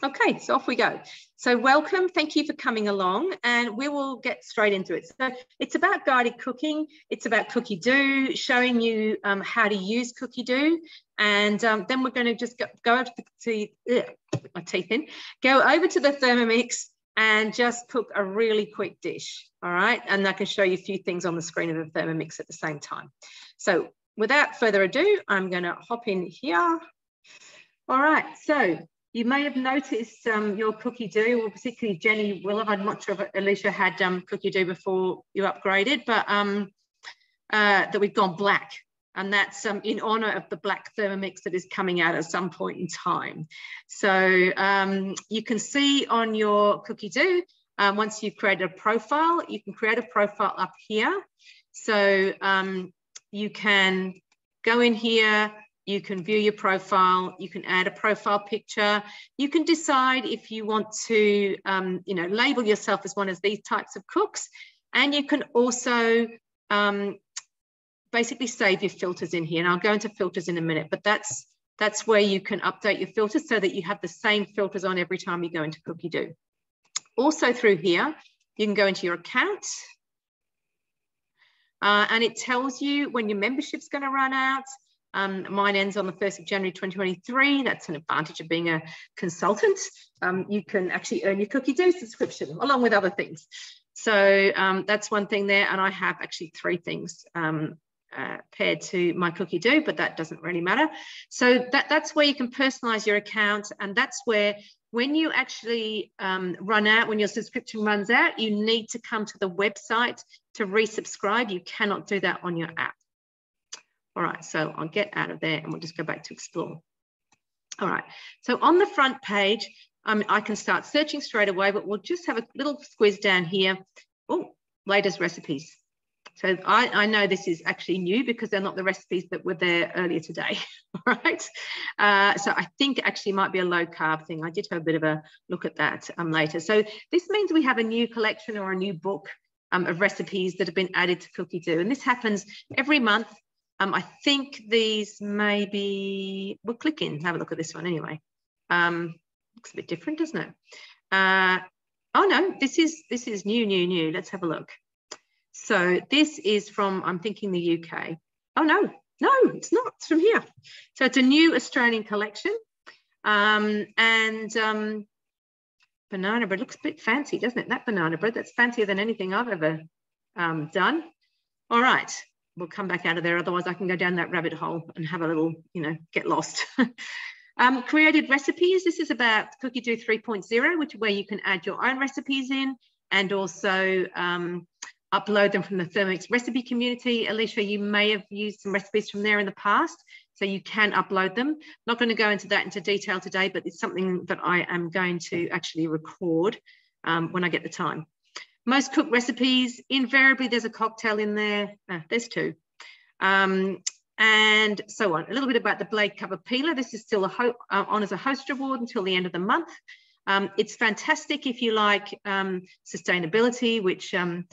Okay, so off we go. So welcome, thank you for coming along, and we will get straight into it. So it's about guided cooking, it's about cookie dough, showing you how to use cookie dough, and then we're going to just go over to my teeth in, go over to the Thermomix and just cook a really quick dish, all right? And I can show you a few things on the screen of the Thermomix at the same time. So without further ado, I'm going to hop in here. All right, so you may have noticed your cookie dough, or particularly Jenny will have. I'm not sure if Alicia had cookie dough before you upgraded, but that we've gone black. And that's in honor of the black Thermomix that is coming out at some point in time. So you can see on your cookie dough, once you've created a profile, you can create a profile up here. So you can go in here, you can view your profile, you can add a profile picture, you can decide if you want to, label yourself as one of these types of cooks, and you can also basically save your filters in here. And I'll go into filters in a minute, but that's where you can update your filters so that you have the same filters on every time you go into cookie dough. Also through here, you can go into your account, and it tells you when your membership's going to run out. Mine ends on the 1st of January 2023. That's an advantage of being a consultant. You can actually earn your cookie dough subscription along with other things. So that's one thing there. And I have actually 3 things paired to my cookie dough, but that doesn't really matter. So that's where you can personalize your account. And that's where when you actually run out, when your subscription runs out, you need to come to the website to resubscribe. You cannot do that on your app. All right, so I'll get out of there and we'll just go back to explore. All right, so on the front page, I can start searching straight away, but we'll just have a little squiz down here. Oh, latest recipes. So I know this is actually new because they're not the recipes that were there earlier today, all right? So I think actually might be a low carb thing. I did have a bit of a look at that later. So this means we have a new collection or a new book of recipes that have been added to cookie dough. And this happens every month. I think these may be, we'll click in, have a look at this one anyway. Looks a bit different, doesn't it? Oh no, this is new. Let's have a look. So this is from, I'm thinking the UK. Oh no, it's not, it's from here. So it's a new Australian collection. Banana bread looks a bit fancy, doesn't it? That banana bread, that's fancier than anything I've ever done. All right. We'll come back out of there. Otherwise, I can go down that rabbit hole and have a little, get lost. Created recipes. This is about Cookie Dough 3.0, where you can add your own recipes in and also upload them from the Thermomix recipe community. Alicia, you may have used some recipes from there in the past, so you can upload them. Not going to go into that into detail today, but it's something that I am going to actually record when I get the time. Most cooked recipes, invariably there's a cocktail in there. There's 2. And so on. A little bit about the blade cover peeler. This is still on as a host reward until the end of the month. It's fantastic if you like sustainability, which I'm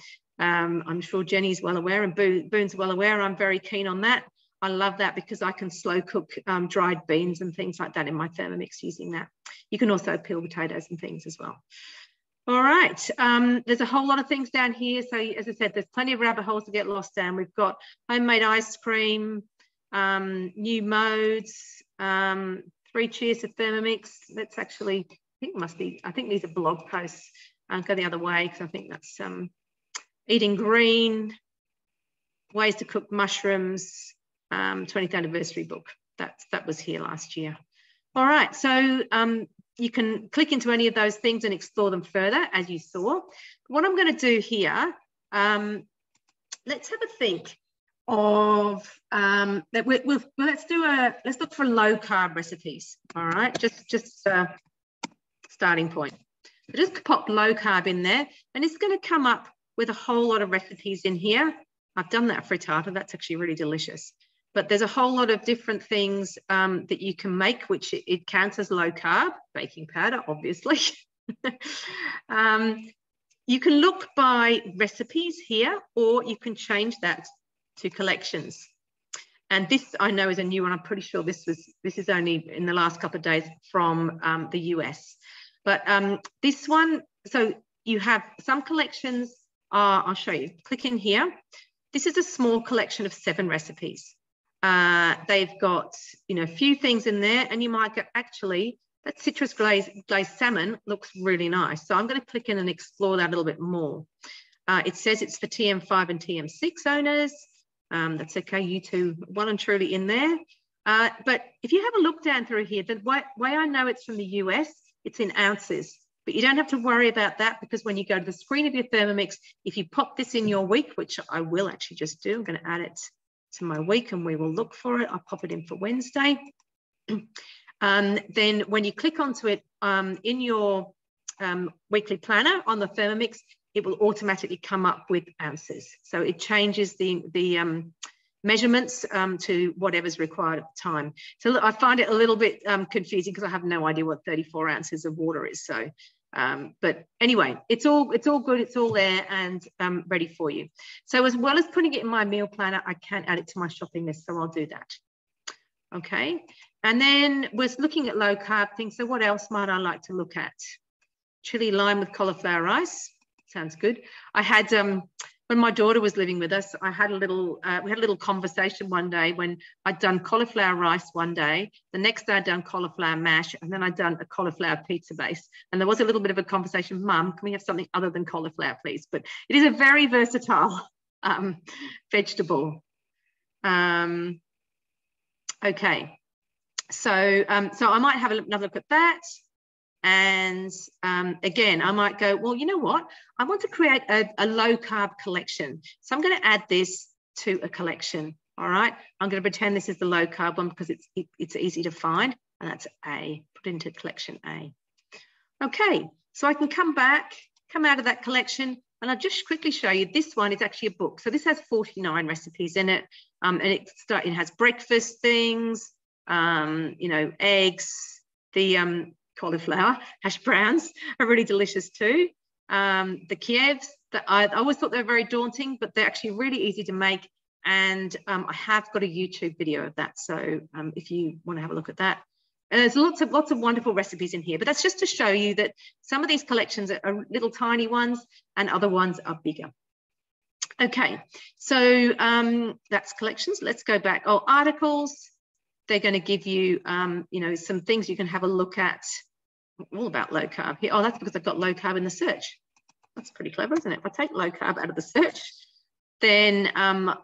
sure Jenny's well aware and Boone's well aware. I'm very keen on that. I love that because I can slow cook dried beans and things like that in my Thermomix using that. You can also peel potatoes and things as well. All right, there's a whole lot of things down here. So as I said, there's plenty of rabbit holes to get lost down. We've got homemade ice cream, new modes, 3 cheers to Thermomix. That's actually, I think these are blog posts. I'll go the other way because I think that's eating green, ways to cook mushrooms, 20th anniversary book. That was here last year. All right, so you can click into any of those things and explore them further, as you saw. What I'm going to do here, let's have a think of that. Let's look for low carb recipes. All right, just starting point. So just pop low carb in there, and it's going to come up with a whole lot of recipes in here. I've done that frittata. That's actually really delicious. But there's a whole lot of different things that you can make, which it counts as low carb, baking powder, obviously. You can look by recipes here, or you can change that to collections. And this I know is a new one. I'm pretty sure this is only in the last couple of days from the US. But this one, so you have some collections. I'll show you. Click in here. This is a small collection of 7 recipes. They've got, you know, a few things in there, and you might go, actually, that citrus glazed salmon looks really nice. So I'm going to click in and explore that a little bit more. It says it's for TM5 and TM6 owners. That's okay, you two, well and truly in there. But if you have a look down through here, the way I know it's from the US, it's in ounces. But you don't have to worry about that, because when you go to the screen of your Thermomix, if you pop this in your week, which I will actually just do, I'm going to add it to my week and we will look for it. I'll pop it in for Wednesday. Then when you click onto it in your weekly planner on the Thermomix, it will automatically come up with ounces. So it changes the measurements to whatever's required at the time. So look, I find it a little bit confusing because I have no idea what 34 ounces of water is. So, but anyway, it's all good. It's all there and ready for you. So as well as putting it in my meal planner, I can add it to my shopping list. So I'll do that. Okay. And then we're looking at low carb things. So what else might I like to look at? Chili lime with cauliflower rice. Sounds good. I had, when my daughter was living with us, I had a little, we had a little conversation one day when I'd done cauliflower rice one day. The next day I'd done cauliflower mash, and then I'd done a cauliflower pizza base. And there was a little bit of a conversation, Mum, can we have something other than cauliflower, please? But it is a very versatile vegetable. Okay. So I might have another look at that. And again, I might go, well, you know what? I want to create a low carb collection. So I'm going to add this to a collection. All right. I'm going to pretend this is the low carb one because it's easy to find. And that's A, put into collection A. Okay. So I can come out of that collection, and I'll just quickly show you. This one is actually a book. So this has 49 recipes in it. And it has breakfast things, you know, eggs, the cauliflower, hash browns are really delicious too. The Kievs, that I always thought they were very daunting, but they're actually really easy to make. And I have got a YouTube video of that. So if you want to have a look at that. And there's lots of wonderful recipes in here, but that's just to show you that some of these collections are little tiny ones and other ones are bigger. Okay, so that's collections. Let's go back. Oh, articles. They're going to give you, you know, some things you can have a look at. All about low carb here. Oh, that's because I've got low carb in the search. That's pretty clever, isn't it? If I take low carb out of the search, then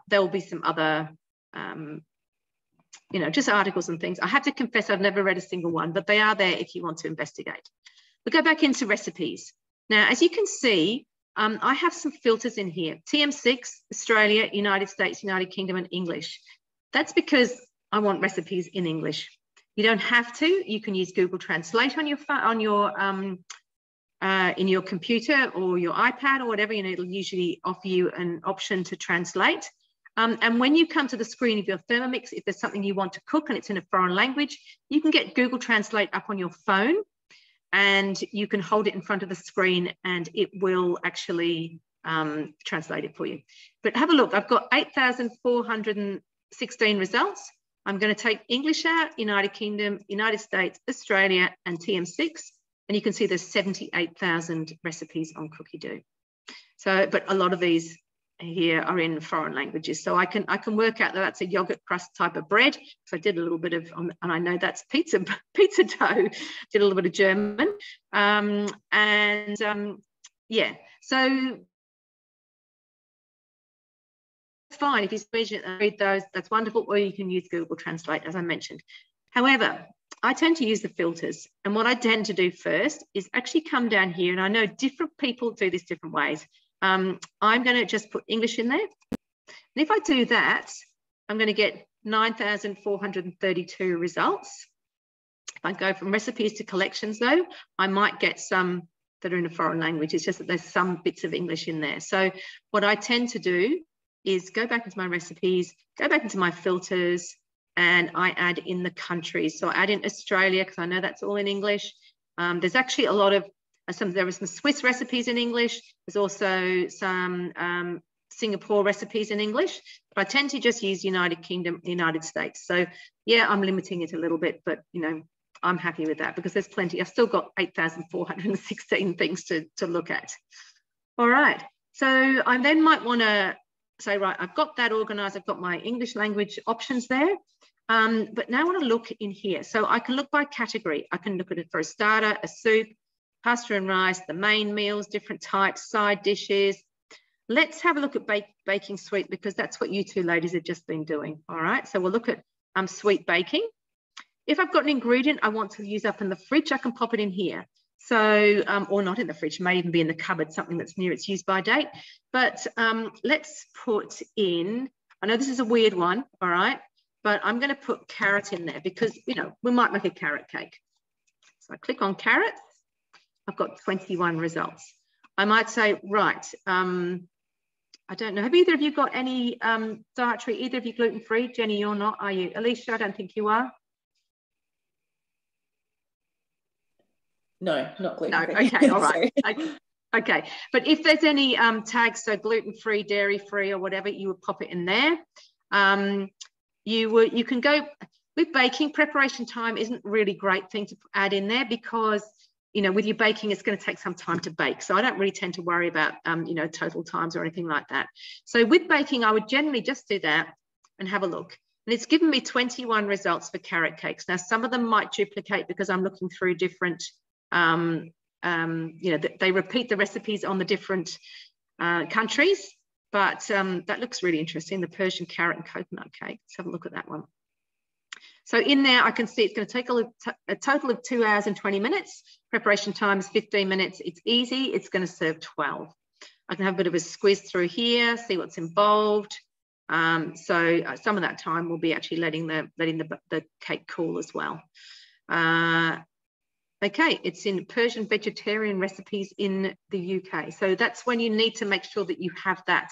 there will be some other, you know, just articles and things. I have to confess I've never read a single one, but they are there if you want to investigate. We'll go back into recipes. Now, as you can see, I have some filters in here. TM6, Australia, United States, United Kingdom, and English. That's because I want recipes in English. You don't have to. You can use Google Translate on your phone, in your computer or your iPad or whatever. You know, it'll usually offer you an option to translate. And when you come to the screen of your Thermomix, if there's something you want to cook and it's in a foreign language, you can get Google Translate up on your phone, and you can hold it in front of the screen, and it will actually translate it for you. But have a look. I've got 8,416 results. I'm going to take English out, United Kingdom, United States, Australia, and TM6. And you can see there's 78,000 recipes on Cookie Do. So, but a lot of these here are in foreign languages. So I can work out that that's a yogurt crust type of bread. So I did a little bit of, and I know that's pizza dough. Did a little bit of German. Yeah, so fine. If you read those, that's wonderful, or you can use Google Translate, as I mentioned. However, I tend to use the filters, and what I tend to do first is actually come down here, and I know different people do this different ways. I'm going to just put English in there, and if I do that, I'm going to get 9,432 results. If I go from recipes to collections, though, I might get some that are in a foreign language. It's just that there's some bits of English in there. So what I tend to do is go back into my recipes, go back into my filters, and I add in the countries. So I add in Australia, because I know that's all in English. There's actually a lot of, there are some Swiss recipes in English. There's also some Singapore recipes in English, but I tend to just use United Kingdom, United States. So yeah, I'm limiting it a little bit, but you know, I'm happy with that because there's plenty. I've still got 8,416 things to look at. All right, so I then might want to say, right, I've got that organized. I've got my English language options there. But now I want to look in here. So I can look by category. I can look at it for a starter, a soup, pasta and rice, the main meals, different types, side dishes. Let's have a look at baking sweet because that's what you two ladies have just been doing. All right, so we'll look at sweet baking. If I've got an ingredient I want to use up in the fridge, I can pop it in here. So, or not in the fridge, may even be in the cupboard, something that's near its use by date. But let's put in, I know this is a weird one, all right, but I'm going to put carrot in there because, you know, we might make a carrot cake. So I click on carrot. I've got 21 results. I might say, right, I don't know. Have either of you got any dietary, either of you gluten-free? Jenny, you're not, are you? Alicia, I don't think you are. No, not gluten-free. No, okay, all right. Okay, but if there's any tags, so gluten-free, dairy-free or whatever, you would pop it in there. You can go, with baking, preparation time isn't really a great thing to add in there because, you know, with your baking, it's going to take some time to bake. So I don't really tend to worry about, you know, total times or anything like that. So with baking, I would generally just do that and have a look. And it's given me 21 results for carrot cakes. Now, some of them might duplicate because I'm looking through different, you know, they repeat the recipes on the different countries. But that looks really interesting, the Persian carrot and coconut cake. Let's have a look at that one. So in there, I can see it's going to take a total of 2 hours and 20 minutes. Preparation time is 15 minutes. It's easy. It's going to serve 12. I can have a bit of a squeeze through here, see what's involved. So some of that time will be actually letting the cake cool as well. Okay, it's in Persian vegetarian recipes in the UK. So that's when you need to make sure that you have that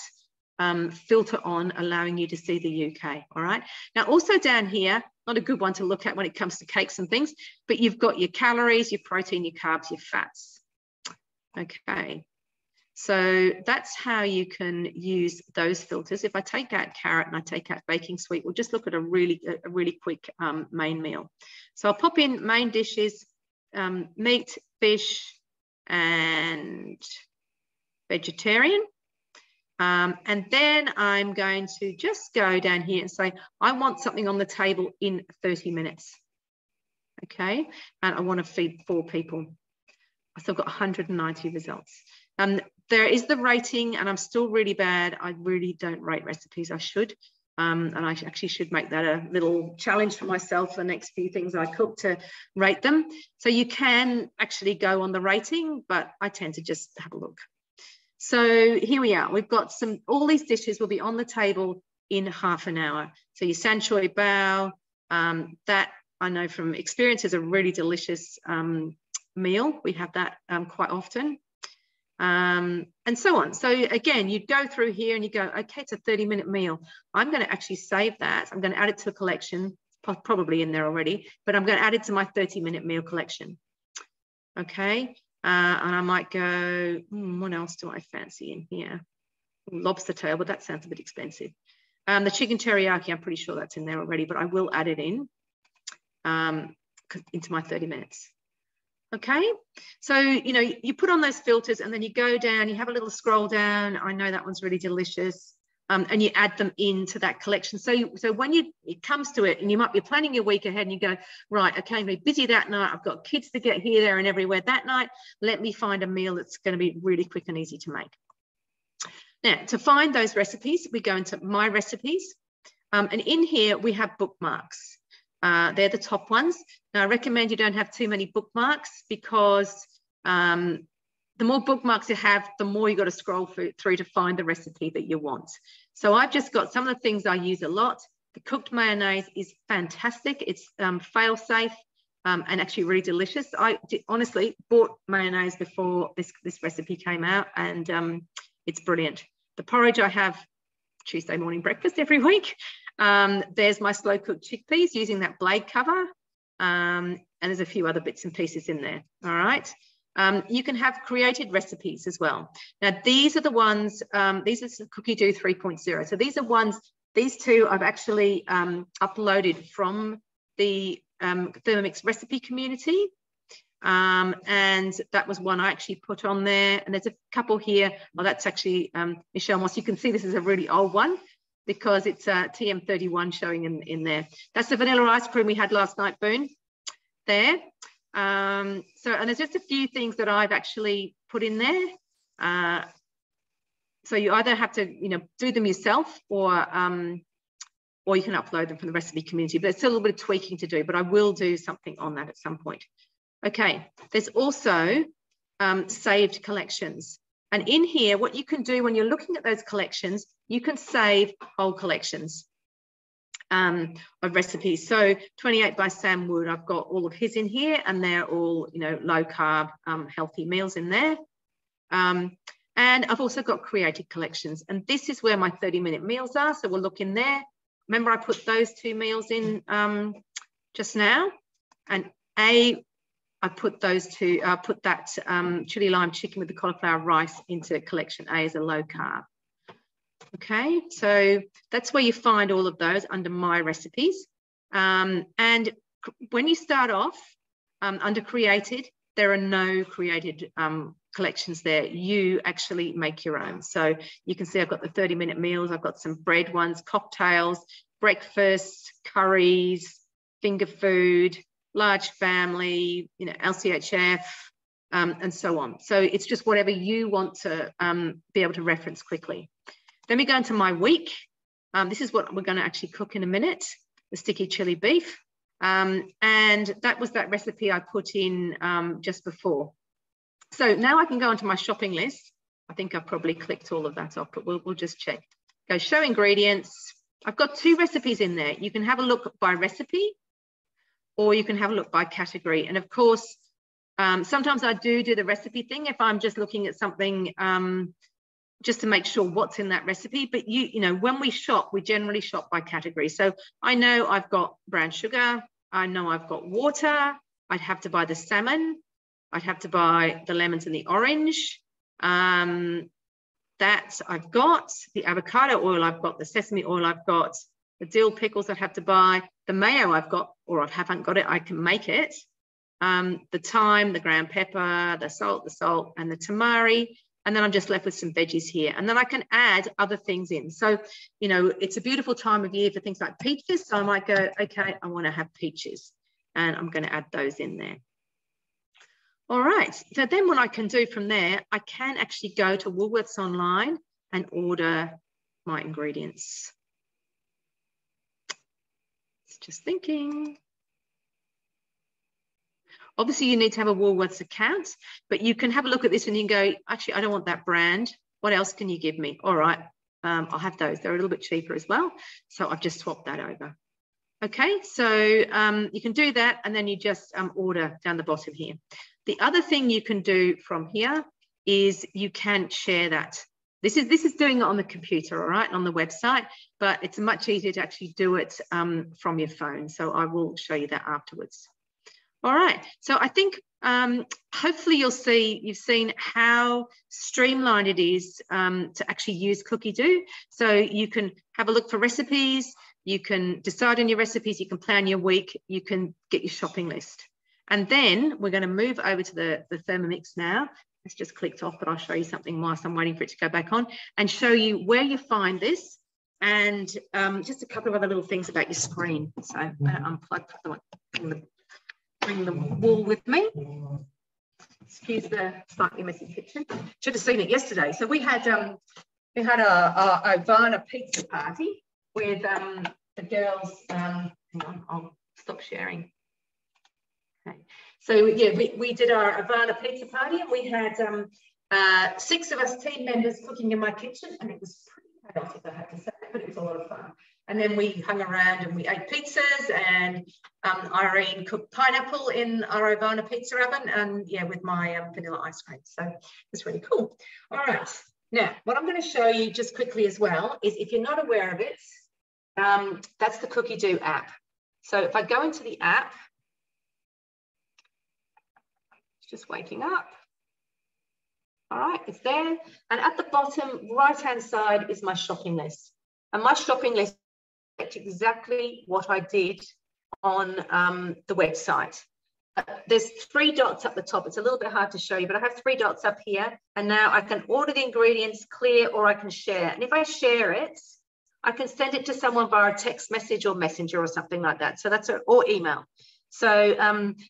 filter on, allowing you to see the UK, all right? Now, also down here, not a good one to look at when it comes to cakes and things, but you've got your calories, your protein, your carbs, your fats. Okay, so that's how you can use those filters. If I take out carrot and I take out baking sweet, we'll just look at a really quick main meal. So I'll pop in main dishes, meat, fish, and vegetarian. And then I'm going to just go down here and say, I want something on the table in 30 minutes. Okay, and I want to feed 4 people. I've still got 190 results. There is the rating, and I'm still really bad. I really don't rate recipes. I should. And I actually should make that a little challenge for myself for the next few things I cook to rate them. So you can actually go on the rating, but I tend to just have a look. So here we are. We've got all these dishes will be on the table in half an hour. So your sanchoy bao, that I know from experience is a really delicious meal. We have that quite often. And so on. So again, you go through here and you go, okay, it's a 30-minute meal. I'm going to actually save that. I'm going to add it to a collection, probably in there already, but I'm going to add it to my 30-minute meal collection. Okay. And I might go, what else do I fancy in here? Lobster tail, but that sounds a bit expensive. The chicken teriyaki, I'm pretty sure that's in there already, but I will add it in into my 30 minutes. Okay, so, you know, you put on those filters and then you go down, you have a little scroll down. I know that one's really delicious. And you add them into that collection. So when it comes to it, and you might be planning your week ahead and you go, right, okay, I'm going to be busy that night. I've got kids to get here, there and everywhere that night. Let me find a meal that's going to be really quick and easy to make. Now, to find those recipes, we go into My Recipes. And in here, we have bookmarks. They're the top ones. Now, I recommend you don't have too many bookmarks because the more bookmarks you have, the more you've got to scroll through to find the recipe that you want. So I've just got some of the things I use a lot. The cooked mayonnaise is fantastic. It's fail-safe and actually really delicious. I honestly bought mayonnaise before this recipe came out, and it's brilliant. The porridge I have Tuesday morning breakfast every week. There's my slow-cooked chickpeas using that blade cover. And there's a few other bits and pieces in there. All right. You can have created recipes as well. Now, these are the ones, these are Cookie Dough 3.0. So these are ones, these two I've actually uploaded from the Thermomix recipe community. And that was one I actually put on there. And there's a couple here. Well, that's actually Michelle Moss. You can see this is a really old one because it's TM31 showing in there. That's the vanilla ice cream we had last night, Boone, there. And there's just a few things that I've actually put in there. So you either have to, do them yourself or you can upload them from the recipe community, but it's still a little bit of tweaking to do, but I will do something on that at some point. Okay, there's also saved collections. And in here, what you can do when you're looking at those collections, you can save whole collections of recipes. So 28 by Sam Wood, I've got all of his in here, and they're all, low carb, healthy meals in there. And I've also got created collections, and this is where my 30-minute meals are. So we'll look in there. Remember, I put those two meals in just now, and I put those two, put that chili lime chicken with the cauliflower rice into collection A as a low carb. Okay, so that's where you find all of those under my recipes. And when you start off under created, there are no created collections there. You actually make your own. So you can see I've got the 30-minute meals. I've got some bread ones, cocktails, breakfast, curries, finger food, large family, LCHF, and so on. So it's just whatever you want to be able to reference quickly. Then we go into my week. This is what we're going to actually cook in a minute, the sticky chili beef. And that was that recipe I put in just before. So now I can go onto my shopping list. I think I've probably clicked all of that off, but we'll just check. Go show ingredients. I've got 2 recipes in there. You can have a look by recipe, or you can have a look by category. And of course, sometimes I do the recipe thing if I'm just looking at something just to make sure what's in that recipe. But when we shop, we generally shop by category. So I know I've got brown sugar. I know I've got water. I'd have to buy the salmon. I'd have to buy the lemons and the orange. That I've got. The avocado oil I've got. The sesame oil I've got. The dill pickles I'd have to buy. The mayo I've got, or I haven't got it, I can make it. The thyme, the ground pepper, the salt, and the tamari. And then I'm just left with some veggies here. And then I can add other things in. So, it's a beautiful time of year for things like peaches. So I might go, okay, I want to have peaches. And I'm going to add those in there. All right. So then what I can do from there, I can actually go to Woolworths online and order my ingredients. Just thinking. Obviously, you need to have a Woolworths account, but you can have a look at this and you can go, actually, I don't want that brand. What else can you give me? All right, I'll have those. They're a little bit cheaper as well. So I've just swapped that over. Okay, so you can do that, and then you just order down the bottom here. The other thing you can do from here is you can share that. This is doing it on the computer, all right, on the website, but it's much easier to actually do it from your phone. So I will show you that afterwards. All right, so I think hopefully you've seen how streamlined it is to actually use Cookie Dough. So you can have a look for recipes, you can decide on your recipes, you can plan your week, you can get your shopping list. And then we're going to move over to the Thermomix now. It's just clicked off, but I'll show you something whilst I'm waiting for it to go back on and show you where you find this and just a couple of other little things about your screen. So I'm going to unplug, bring the wall with me. Excuse the slightly messy kitchen. Should have seen it yesterday. So we had our Ivana pizza party with the girls. Hang on, I'll stop sharing. Okay. So yeah, we did our Ivana pizza party, and we had 6 of us team members cooking in my kitchen, and it was pretty chaotic, I have to say, but it was a lot of fun. And then we hung around and we ate pizzas, and Irene cooked pineapple in our Ivana pizza oven, and yeah, with my vanilla ice cream. So it's really cool. All right, now what I'm going to show you just quickly as well is, if you're not aware of it, that's the Cookie Dough app. So if I go into the app, just waking up. All right, it's there. And at the bottom right-hand side is my shopping list. And my shopping list is exactly what I did on the website. There's 3 dots at the top. It's a little bit hard to show you, but I have 3 dots up here. And now I can order the ingredients, clear, or I can share. And if I share it, I can send it to someone via text message or messenger or something like that. So that's or email. So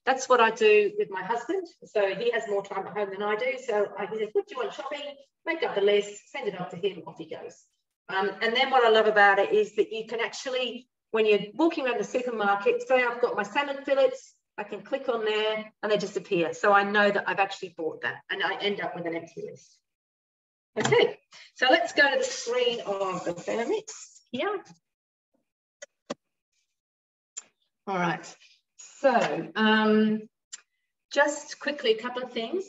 that's what I do with my husband. So he has more time at home than I do. So he says, what do you want shopping? Make up the list, send it off to him, off he goes. And then what I love about it is that you can actually, when you're walking around the supermarket, say I've got my salmon fillets, I can click on there and they disappear. So I know that I've actually bought that and I end up with an empty list. Okay, so let's go to the screen of the Thermomix here. All right, so just quickly, a couple of things.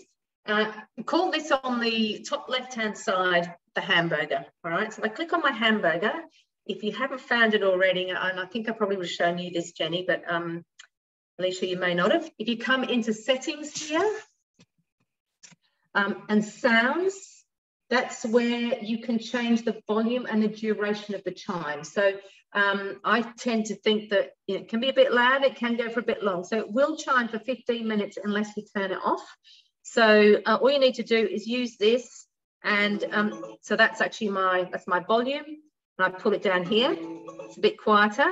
Call this on the top left-hand side, the hamburger. All right, so if I click on my hamburger, if you haven't found it already, and I think I probably would have shown you this, Jenny, but Alicia, you may not have. If you come into settings here and sounds, that's where you can change the volume and the duration of the chime. So I tend to think that it can be a bit loud, it can go for a bit long. So it will chime for 15 minutes unless you turn it off. So all you need to do is use this. And so that's actually my volume. And I pull it down here. It's a bit quieter.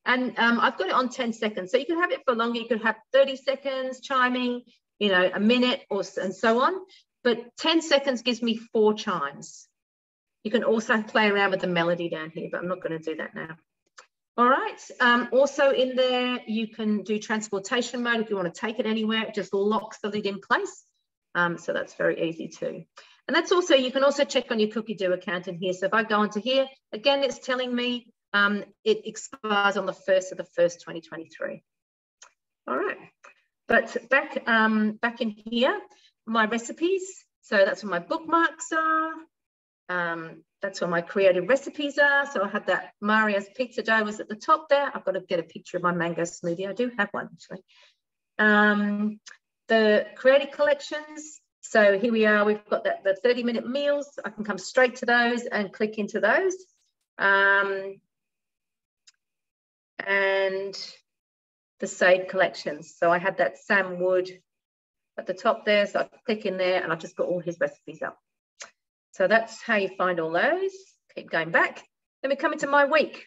And I've got it on 10 seconds. So you can have it for longer. You could have 30 seconds chiming, you know, a minute and so on. But 10 seconds gives me 4 chimes. You can also play around with the melody down here, but I'm not going to do that now. All right. Also in there, you can do transportation mode. If you want to take it anywhere, it just locks the lid in place. So that's very easy too. And that's also, you can also check on your Cookie Do account in here. So if I go onto here, again, it's telling me it expires on the 1st of the 1st, 2023. All right. But back in here, my recipes. So that's where my bookmarks are. That's where my creative recipes are. So I had that Maria's pizza dough was at the top there. I've got to get a picture of my mango smoothie. I do have one actually. The creative collections. So here we are. We've got the 30-minute meals. I can come straight to those and click into those. And the saved collections. So I had that Sam Wood at the top there. So I click in there and I've just got all his recipes up. So that's how you find all those. Keep going back. Then we come into my week.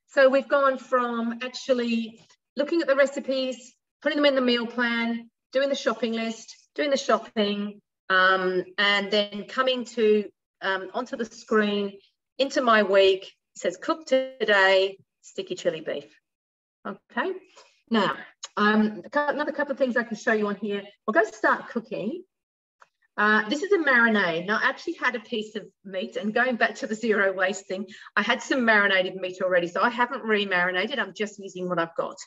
So we've gone from actually looking at the recipes, putting them in the meal plan, doing the shopping list, doing the shopping, and then coming to onto the screen, into my week. It says cook today, sticky chili beef. Okay. Now, another couple of things I can show you on here. We'll go start cooking. This is a marinade. Now, I actually had a piece of meat, and going back to the zero waste thing, I had some marinated meat already, so I haven't re-marinated. I'm just using what I've got.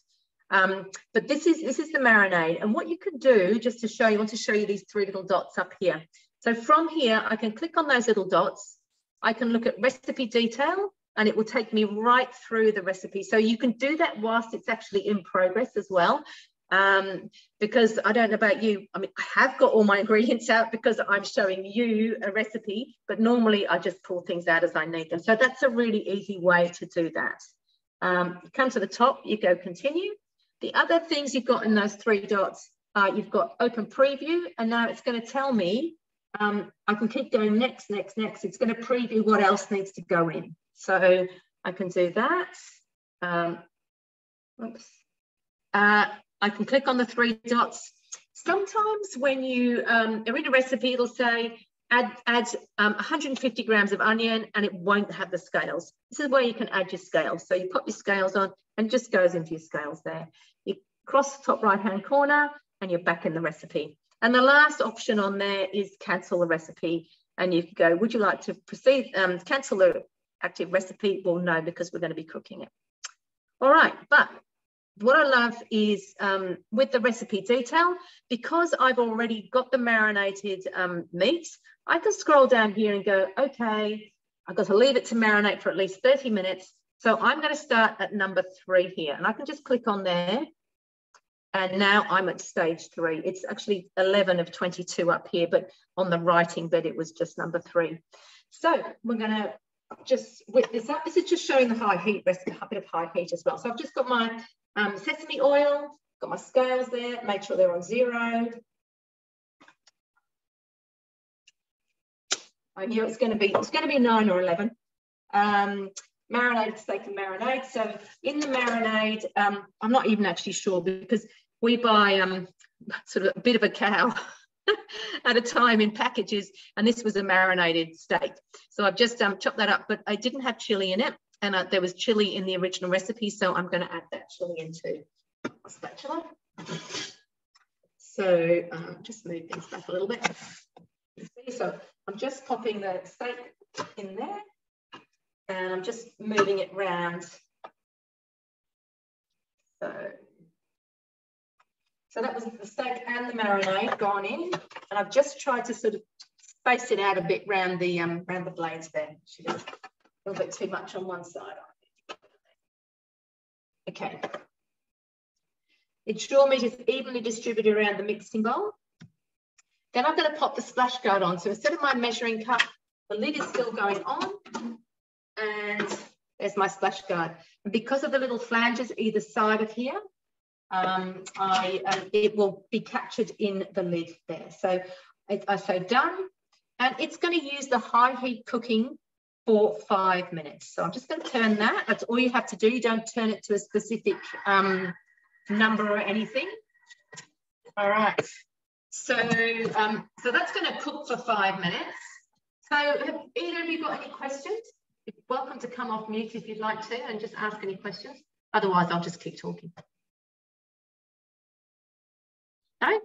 But this is the marinade, and what you can do, just to show you, I want to show you these 3 little dots up here. So from here, I can click on those little dots. I can look at recipe detail, and it will take me right through the recipe. So you can do that whilst it's actually in progress as well. Because I don't know about you, I mean, I have got all my ingredients out because I'm showing you a recipe, but normally I just pull things out as I need them. So that's a really easy way to do that. You come to the top, you go continue. The other things you've got in those 3 dots, you've got open preview, and now it's going to tell me, I can keep going next, next, next. It's going to preview what else needs to go in. So I can do that. I can click on the 3 dots. Sometimes when you are in a recipe, it'll say add 150 grams of onion, and it won't have the scales. This is where you can add your scales. So you put your scales on and it just goes into your scales there. You cross the top right-hand corner and you're back in the recipe. And the last option on there is cancel the recipe. And you can go, would you like to proceed, cancel the active recipe? Well, no, because we're going to be cooking it. All right, but what I love is with the recipe detail, because I've already got the marinated meat, I can scroll down here and go, okay, I've got to leave it to marinate for at least 30 minutes. So I'm going to start at number 3 here, and I can just click on there And now I'm at stage 3. It's actually 11 of 22 up here, but on the writing bed, it was just number 3. So we're going to just whip this up. This is just showing the high heat recipe, a bit of high heat as well. So I've just got my sesame oil, got my scales there, make sure they're on 0. I knew it's going to be 9 or 11. Marinated steak and marinade. So in the marinade, I'm not even actually sure because we buy sort of a bit of a cow at a time in packages, and this was a marinated steak. So I've just chopped that up, but I didn't have chili in it, and there was chili in the original recipe, so I'm going to add that chili into a spatula. So just move things back a little bit. So I'm just popping the steak in there. And I'm just moving it round. So that was the steak and the marinade gone in. And I've just tried to sort of space it out a bit round the blades there. A little bit too much on one side. Okay. Ensure meat is evenly distributed around the mixing bowl. Then I'm going to pop the splash guard on. So instead of my measuring cup, the lid is still going on. And there's my splash guard. And because of the little flanges either side of here, it will be captured in the lid there. So I say done. And it's going to use the high heat cooking for 5 minutes. So I'm just going to turn that. That's all you have to do. You don't turn it to a specific number or anything. All right. So that's going to cook for 5 minutes. So have either of you got any questions? You're welcome to come off mute if you'd like to and just ask any questions. Otherwise, I'll just keep talking. No?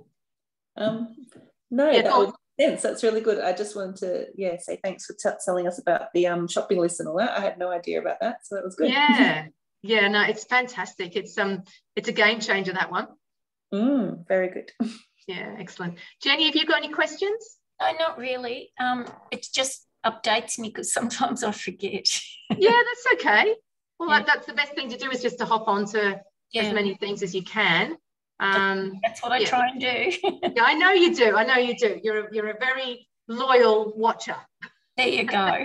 No, yeah, that would make sense. That's really good. I just wanted to, say thanks for telling us about the shopping list and all that. I had no idea about that, so that was good. Yeah, no, it's fantastic. It's a game changer, that one. Very good. Yeah, excellent. Jenny, have you got any questions? No, not really. It just updates me because sometimes I forget. Yeah, that's okay. Well, that's the best thing to do is just to hop onto as many things as you can. That's what I try and do. Yeah, I know you do. I know you do. You're a very loyal watcher. There you go.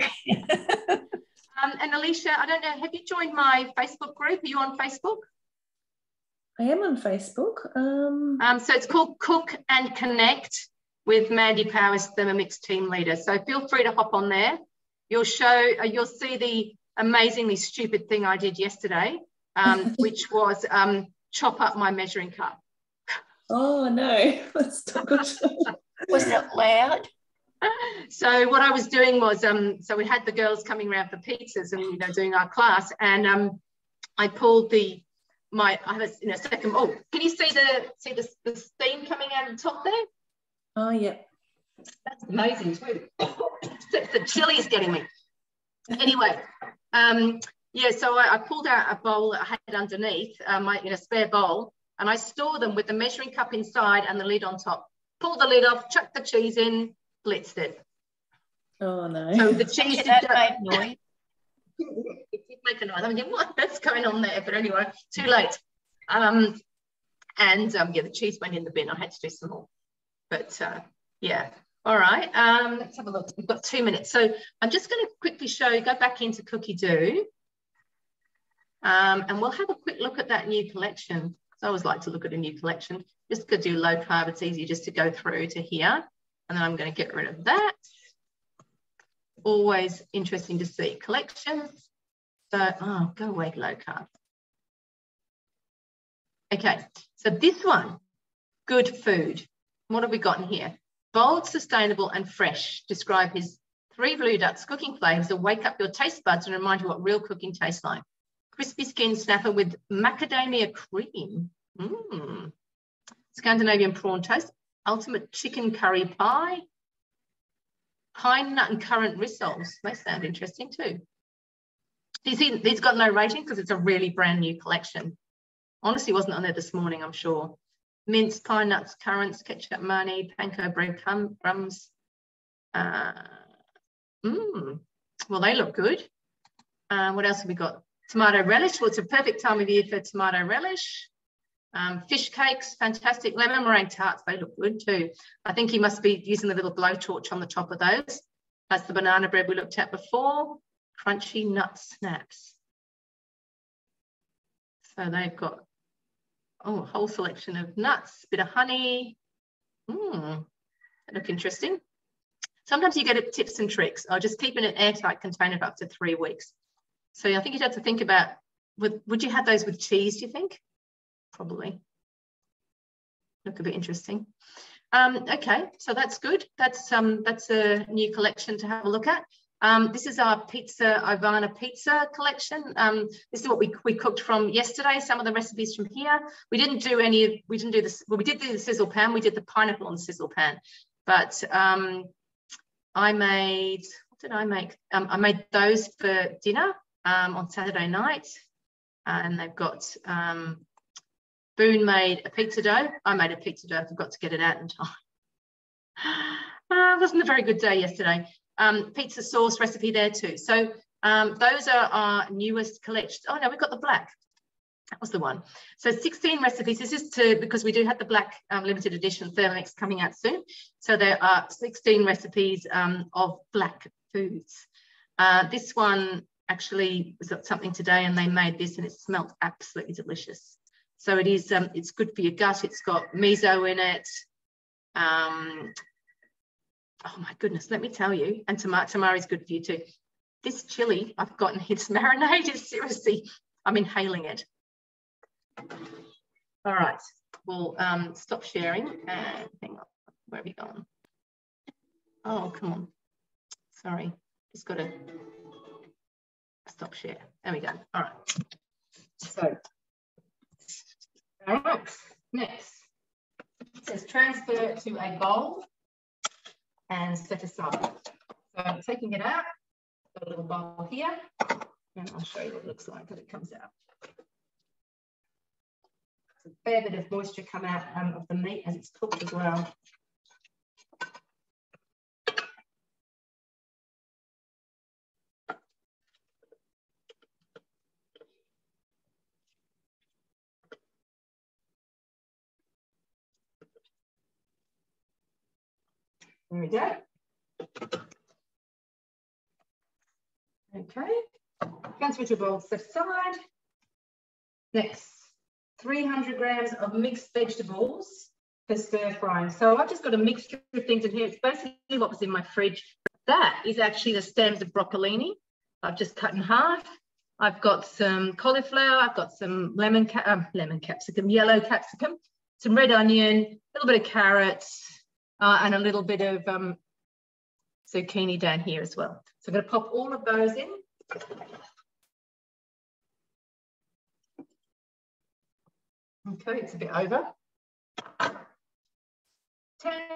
And Alicia, I don't know, have you joined my Facebook group? Are you on Facebook? I am on Facebook. So it's called Cook and Connect with Mandy Powers, Thermomix team leader. So feel free to hop on there. You'll see the amazingly stupid thing I did yesterday, which was chop up my measuring cup. Oh no, that's not good. Was it loud? So what I was doing was, so we had the girls coming around for pizzas and doing our class, and I pulled I have a second. Oh, can you see the steam coming out of the top there? Oh yeah, that's amazing too. The chili's getting me. Anyway, so I pulled out a bowl that I had underneath in a spare bowl, and I store them with the measuring cup inside and the lid on top. Pulled the lid off, chucked the cheese in, blitzed it. Oh no! So the cheese did make noise. It did make a noise. I mean, what's going on there? But anyway, too late. The cheese went in the bin. I had to do some more. But all right. Let's have a look. We've got 2 minutes. So I'm just going to quickly go back into Cookie Doo. And we'll have a quick look at that new collection. So I always like to look at a new collection. Just to do low carb, it's easy just to go through to here. And then I'm going to get rid of that. Always interesting to see collections. So, go away, low carb. Okay, so this one, good food. What have we got in here? Bold, sustainable, and fresh. Describe his 3 Blue Ducks cooking flavors that wake up your taste buds and remind you what real cooking tastes like. Crispy skin snapper with macadamia cream. Scandinavian prawn toast. Ultimate chicken curry pie. Pine nut and currant rissoles. They sound interesting too. You see, these got no rating because it's a really brand new collection. Honestly, wasn't on there this morning, I'm sure. Minced pine nuts, currants, ketchup, money, panko bread crumbs. Well, they look good. What else have we got? Tomato relish. Well, it's a perfect time of year for tomato relish. Fish cakes, fantastic. Lemon meringue tarts, they look good too. I think he must be using the little blowtorch on the top of those. That's the banana bread we looked at before. Crunchy nut snaps. So they've got, oh, a whole selection of nuts, bit of honey. They look interesting. Sometimes you get tips and tricks. I'll just keep in an airtight container for up to 3 weeks. So I think you'd have to think about, would you have those with cheese, do you think? Probably. Look a bit interesting. Okay, so that's good. That's a new collection to have a look at. This is our Ivana pizza collection. This is what we cooked from yesterday. Some of the recipes from here. We didn't do this. Well, we did do the sizzle pan. We did the pineapple on the sizzle pan. But I made, what did I make? I made those for dinner on Saturday night. And they've got Boone made a pizza dough. I made a pizza dough. I forgot to get it out in time. It wasn't a very good day yesterday. Pizza sauce recipe there too. So those are our newest collection. Oh no, we've got the black. That was the one. So 16 recipes. This is because we do have the black limited edition Thermomix coming out soon. So there are 16 recipes of black foods. This one actually was got something today and they made this and it smelled absolutely delicious. So it is, it's good for your gut. It's got miso in it. Oh my goodness, let me tell you, and tamari is good for you too. This chili I've gotten, its marinade is seriously, I'm inhaling it. All right, we'll stop sharing and hang on, where have you gone? Oh, come on. Sorry, just got to stop share. There we go. All right. So, all right, next. It says transfer to a bowl and set aside. So I'm taking it out, got a little bowl here, and I'll show you what it looks like as it comes out. There's a fair bit of moisture come out of the meat as it's cooked as well. There we go. Okay, transfer to a bowl, set aside. Next, 300 grams of mixed vegetables for stir frying. So I've just got a mixture of things in here. It's basically what was in my fridge. That is actually the stems of broccolini. I've just cut in half. I've got some cauliflower. I've got some yellow capsicum, some red onion, a little bit of carrots, and a little bit of zucchini down here as well. So I'm going to pop all of those in. Okay, it's a bit over. 10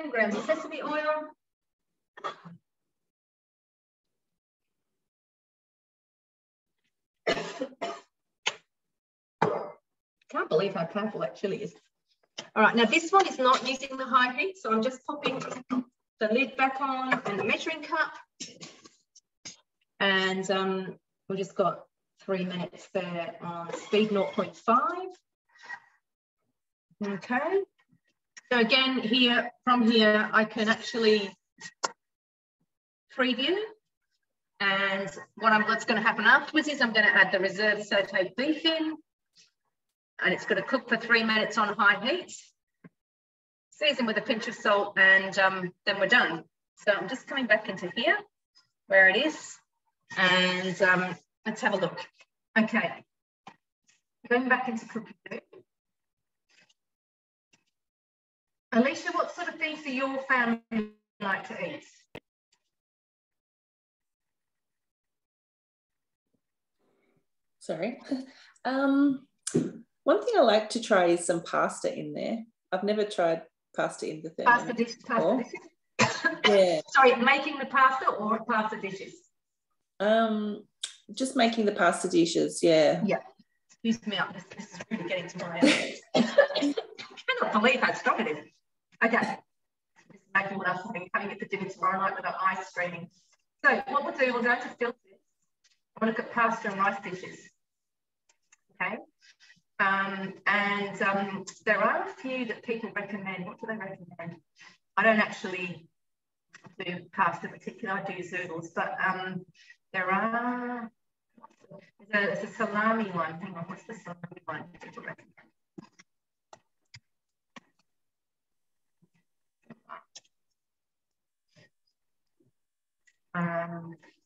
grams of sesame oil. Can't believe how powerful that chili is. All right, now this one is not using the high heat, so I'm just popping the lid back on and the measuring cup. And we've just got 3 minutes there on speed 0.5. Okay. So again, from here, I can actually preview. And what's going to happen afterwards is I'm going to add the reserve sauteed beef in. And it's going to cook for 3 minutes on high heat. Season with a pinch of salt, and then we're done. So I'm just coming back into here where it is, and let's have a look. Okay, going back into cooking. Alicia, what sort of things do your family like to eat? Sorry. One thing I like to try is some pasta in there. I've never tried pasta in the Thermomix. Pasta dishes? Yeah. Sorry, making the pasta or pasta dishes? Just making the pasta dishes, yeah. Yeah. Excuse me, this is really getting to my end. I cannot believe how strong it is. Okay. This is making what I'm having it for dinner tomorrow night with our eyes streaming. So what we'll do, we'll go to filters. I'm going to look at pasta and rice dishes. Okay. There are a few that people recommend. What do they recommend? I don't actually do pasta particular, I do zoodles, but there are, there's a salami one. Hang on, what's the salami one people recommend?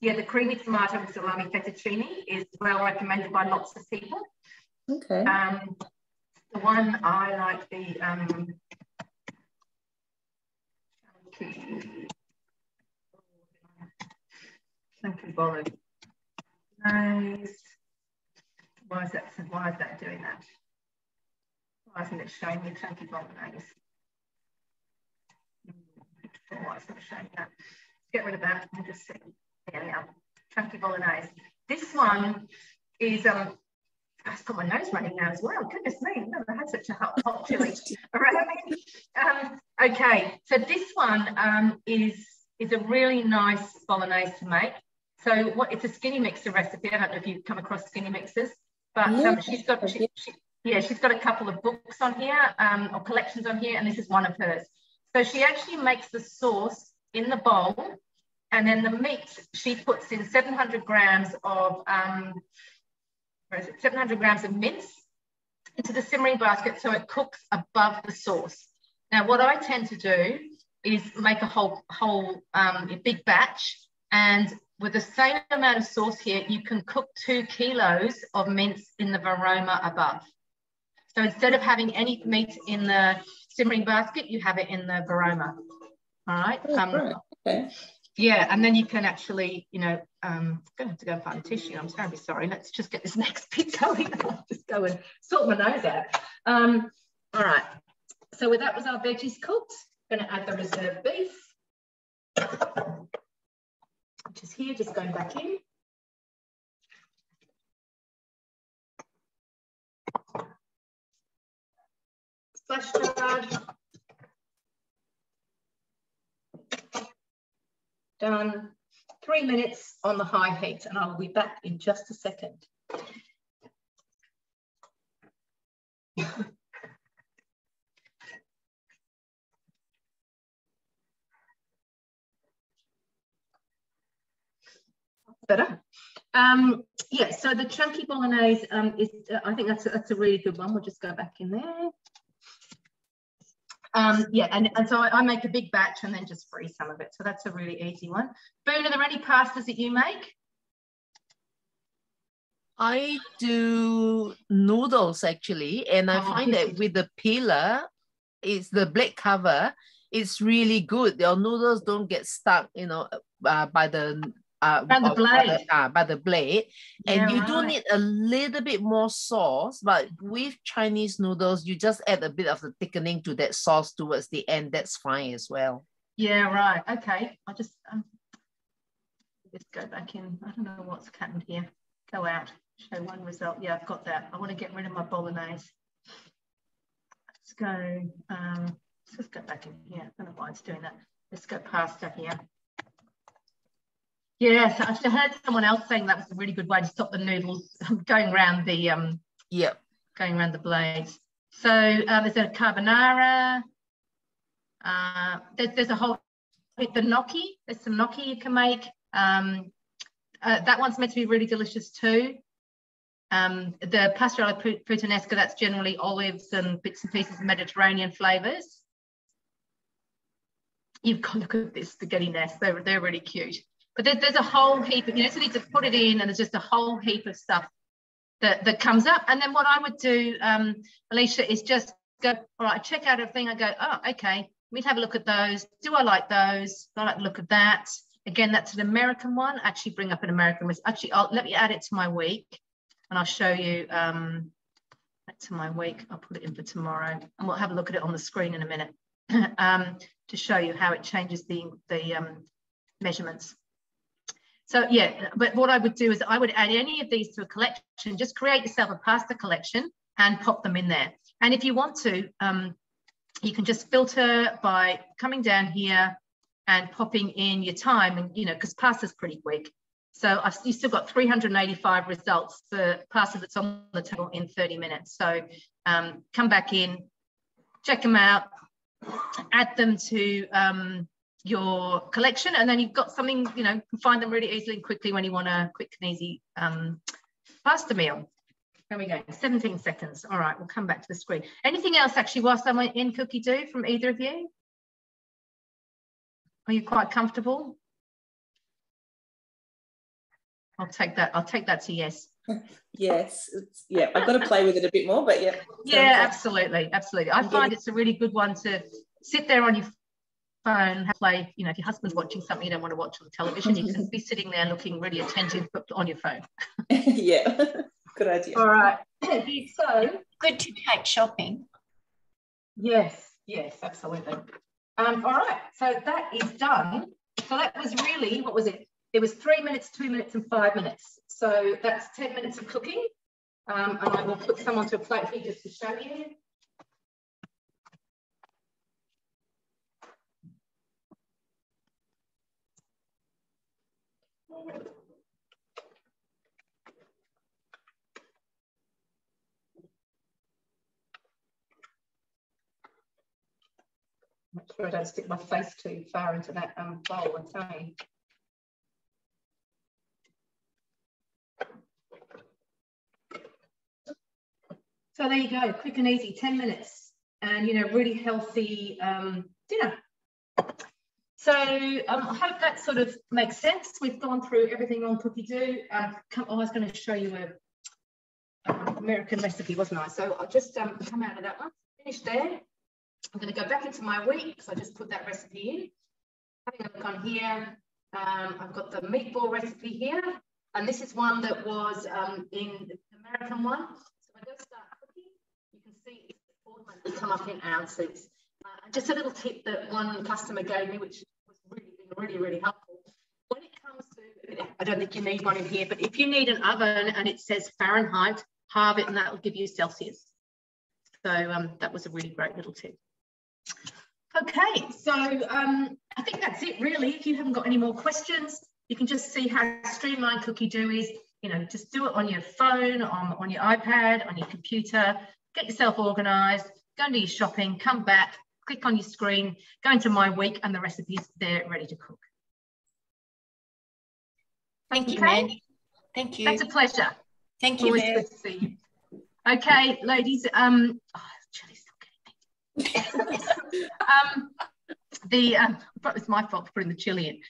Yeah, the creamy tomato and salami fettuccine is well recommended by lots of people. Okay. The one I like, the chunky bolognese. Why is that doing that? Why isn't it showing me chunky bolognese? Why is it showing that? Get rid of that and just see. There we are. Chunky bolognese. This one is I've got my nose running now as well. Goodness me, I've never had such a hot chili around me. Okay, so this one is a really nice bolognese to make. So it's a skinny mixer recipe. I don't know if you've come across skinny mixers, but she's got a couple of books on here, or collections on here, and this is one of hers. So she actually makes the sauce in the bowl, and then the meat she puts in 700 grams of 700 grams of mince into the simmering basket so it cooks above the sauce. Now, what I tend to do is make a whole big batch, and with the same amount of sauce here, you can cook 2 kilos of mince in the varoma above. So instead of having any meat in the simmering basket, you have it in the varoma. All right. Right. Okay. Yeah, and then you can actually, you know, I'm going to have to go and find a tissue. I'm terribly sorry. Let's just get this next bit going. I'll just go and sort my nose out. All right. So with that was our veggies cooked. I'm going to add the reserved beef, which is here, just going back in. Splash guard. Done. 3 minutes on the high heat, and I'll be back in just a second. Better. Yeah, so the chunky bolognese is, I think that's a really good one. We'll just go back in there. Yeah, and so I make a big batch and then just freeze some of it. So that's a really easy one. Boone, are there any pastas that you make? I do noodles actually, and I find that with the peeler, it's the blade cover, it's really good. Your noodles don't get stuck, you know, by the blade. And you do need a little bit more sauce, but with Chinese noodles, you just add a bit of the thickening to that sauce towards the end. That's fine as well. Yeah, right. Okay. I'll just go back in. I don't know what's happened here. Go out, show one result. Yeah, I've got that. I want to get rid of my bolognese. Let's go, let's just go back in here. I don't know why it's doing that. Let's go pasta here. Yes, I heard someone else saying that was a really good way to stop the noodles going around the going around the blades. So there's a carbonara. There's a whole the gnocchi. There's some gnocchi you can make. That one's meant to be really delicious too. The pasta alla puttanesca, that's generally olives and bits and pieces of Mediterranean flavors. You've got to look at this spaghetti nest. They're really cute. But there's a whole heap of, you know, so you need to put it in, and there's just a whole heap of stuff that comes up. And then what I would do, Alicia, is just go, all right, check out everything. I go, oh, okay, let me have a look at those. Do I like those? Do I like the look of that? Again, that's an American one. Actually bring up an American one. Actually, let me add it to my week, and I'll show you that to my week. I'll put it in for tomorrow, and we'll have a look at it on the screen in a minute to show you how it changes the measurements. So yeah, but what I would do is I would add any of these to a collection, just create yourself a pasta collection and pop them in there. And if you want to, you can just filter by coming down here and popping in your time, and you know, because pasta's pretty quick. So you still got 385 results for pasta that's on the table in 30 minutes. So come back in, check them out, add them to your collection, and then you've got something, you know, you can find them really easily and quickly when you want a quick and easy pasta meal. There we go, 17 seconds. All right, we'll come back to the screen. Anything else actually whilst I'm in Cookie Do from either of you? Are you quite comfortable? I'll take that to yes. Yes, yeah, I've got to play with it a bit more, but yeah. Yeah, absolutely, absolutely. I find it's a really good one to sit there on your phone, play, you know, if your husband's watching something you don't want to watch on television, you can be sitting there looking really attentive, but on your phone. Yeah, good idea. All right, so good to take shopping. Yes, absolutely. All right, so that is done. So that was really, what was it? It was 3 minutes, 2 minutes, and 5 minutes. So that's 10 minutes of cooking. And I will put some onto a plate here just to show you. Make sure I don't stick my face too far into that bowl, I'm saying. So there you go, quick and easy, 10 minutes, and, you know, really healthy dinner. So I hope that sort of makes sense. We've gone through everything on Cookie Do. I was going to show you a American recipe, wasn't I? So I'll just come out of that one, finish there. I'm going to go back into my week, so I just put that recipe in. Having a look on here, I've got the meatball recipe here, and this is one that was in the American one. So I go start cooking, you can see it's important to come up in ounces. And just a little tip that one customer gave me, which was really helpful. When it comes to, I don't think you need one in here, but if you need an oven and it says Fahrenheit, halve it and that will give you Celsius. So that was a really great little tip. Okay, so I think that's it really. If you haven't got any more questions, you can just see how streamlined Cookie Do is. You know, just do it on your phone, on your iPad, on your computer, get yourself organised, go and do your shopping, come back, click on your screen, go into My Week, and the recipe's there ready to cook. Thank you, Mandy. Thank you. That's a pleasure. Thank you, Always good to see you. Okay, ladies. Oh, chilli's still getting me. It's my fault for putting the chilli in.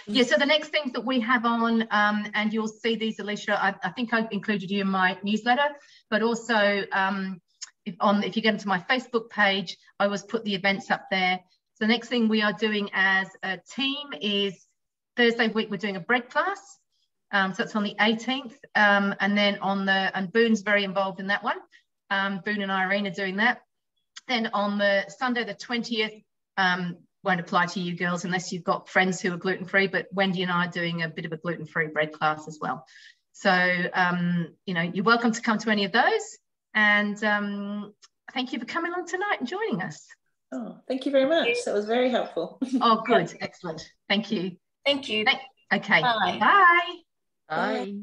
Yeah, so the next things that we have on, and you'll see these, Alicia, I think I included you in my newsletter, but also if you get into my Facebook page, I always put the events up there. So the next thing we are doing as a team is Thursday week, we're doing a bread class. So it's on the 18th. And then and Boone's very involved in that one. Boone and Irene are doing that. Then on the Sunday, the 20th, won't apply to you girls unless you've got friends who are gluten-free, but Wendy and I are doing a bit of a gluten-free bread class as well. So, you know, you're welcome to come to any of those. And thank you for coming on tonight and joining us. Oh, thank you very much. That was very helpful. Oh, good. Excellent. Thank you. Thank you. Okay. Bye. Bye. Bye.